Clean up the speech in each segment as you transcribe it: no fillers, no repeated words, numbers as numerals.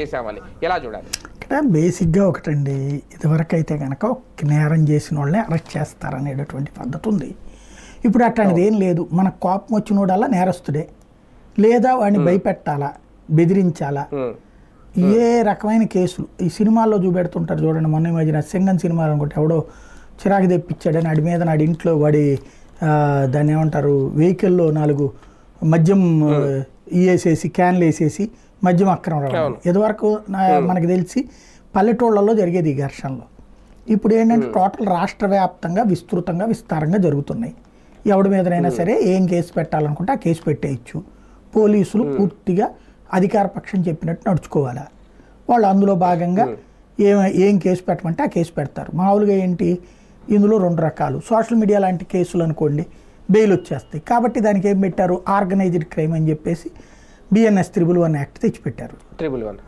చేసామని ఎలా చూడాలి? ఇక్కడ బేసిక్గా ఒకటండి, ఇదివరకు అయితే కనుక ఒక నేరం చేసిన వాళ్ళని అరెస్ట్ చేస్తారనేటటువంటి పద్ధతి ఉంది. ఇప్పుడు అట్లాంటిది ఏం లేదు. మన కోపం వచ్చినోడల్లా నేరస్తుడే, లేదా వాడిని భయపెట్టాలా, బెదిరించాలా, ఏ రకమైన కేసులు ఈ సినిమాల్లో చూపెడుతుంటారు చూడండి. మొన్న ఈ మధ్యన సింగన్ సినిమాలు అనుకుంటే ఎవడో చిరాకు తెప్పించాడని వాడి మీద నాడి ఇంట్లో వాడి దాన్ని ఏమంటారు వెహికల్లో 4 మద్యం వేసేసి క్యాన్లు వేసేసి మద్యం అక్రమం రావడం. ఇదివరకు మనకు తెలిసి పల్లెటూళ్ళలో జరిగేది ఈ ఘర్షణలో. ఇప్పుడు ఏంటంటే టోటల్ రాష్ట్ర వ్యాప్తంగా విస్తృతంగా విస్తారంగా జరుగుతున్నాయి. ఎవడి మీదనైనా సరే ఏం కేసు పెట్టాలనుకుంటే ఆ కేసు పెట్టేయచ్చు. పోలీసులు పూర్తిగా అధికార పక్షం చెప్పినట్టు నడుచుకోవాలి. వాళ్ళు అందులో భాగంగా ఏం కేసు పెట్టమంటే ఆ కేసు పెడతారు. మామూలుగా ఏంటి, ఇందులో 2 రకాలు. సోషల్ మీడియా లాంటి కేసులు అనుకోండి బెయిల్ వచ్చేస్తాయి. కాబట్టి దానికి ఏం పెట్టారు, ఆర్గనైజ్డ్ క్రైమ్ అని చెప్పేసి BNS 311 యాక్ట్ తెచ్చిపెట్టారు.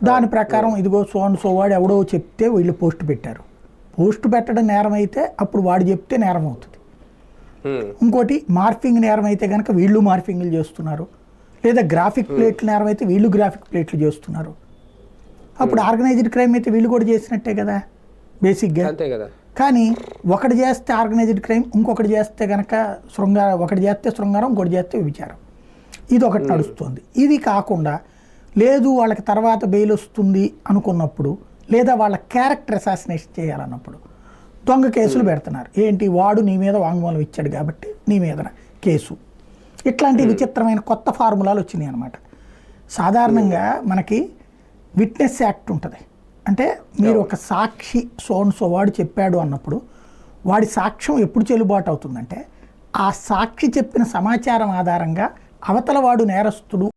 దాని ప్రకారం ఇదిగో సో వాడు ఎవడో చెప్తే వీళ్ళు పోస్ట్ పెట్టారు. పోస్ట్ పెట్టడం నేరం అయితే అప్పుడు వాడు చెప్తే నేరం అవుతుంది. ఇంకోటి మార్ఫింగ్ నేరం అయితే కనుక వీళ్ళు మార్ఫింగ్లు చేస్తున్నారు, లేదా గ్రాఫిక్ ప్లేట్లు నేరం అయితే వీళ్ళు గ్రాఫిక్ ప్లేట్లు చేస్తున్నారు. అప్పుడు ఆర్గనైజ్డ్ క్రైమ్ అయితే వీళ్ళు కూడా చేసినట్టే కదా బేసిక్గా. కానీ ఒకటి చేస్తే ఆర్గనైజ్డ్ క్రైమ్, ఇంకొకటి చేస్తే కనుక శృంగారం, ఒకటి చేస్తే శృంగారం, ఇంకొకటి చేస్తే విచారం. ఇది ఒకటి నడుస్తుంది. ఇది కాకుండా లేదు వాళ్ళకి తర్వాత బెయిల్ వస్తుంది అనుకున్నప్పుడు, లేదా వాళ్ళ క్యారెక్టర్ అసాసినేషన్ చేయాలన్నప్పుడు దొంగ కేసులు పెడుతున్నారు. ఏంటి, వాడు నీ మీద వాంగ్మూలం ఇచ్చాడు కాబట్టి నీ మీద కేసు. ఇట్లాంటి విచిత్రమైన కొత్త ఫార్ములాలు వచ్చినాయి అన్నమాట. సాధారణంగా మనకి విట్నెస్ యాక్ట్ ఉంటుంది. అంటే మీరు ఒక సాక్షి సో వాడు చెప్పాడు అన్నప్పుడు వాడి సాక్ష్యం ఎప్పుడు చెల్లుబాటు అవుతుందంటే ఆ సాక్షి చెప్పిన సమాచారం ఆధారంగా అవతల వాడు నేరస్తుడు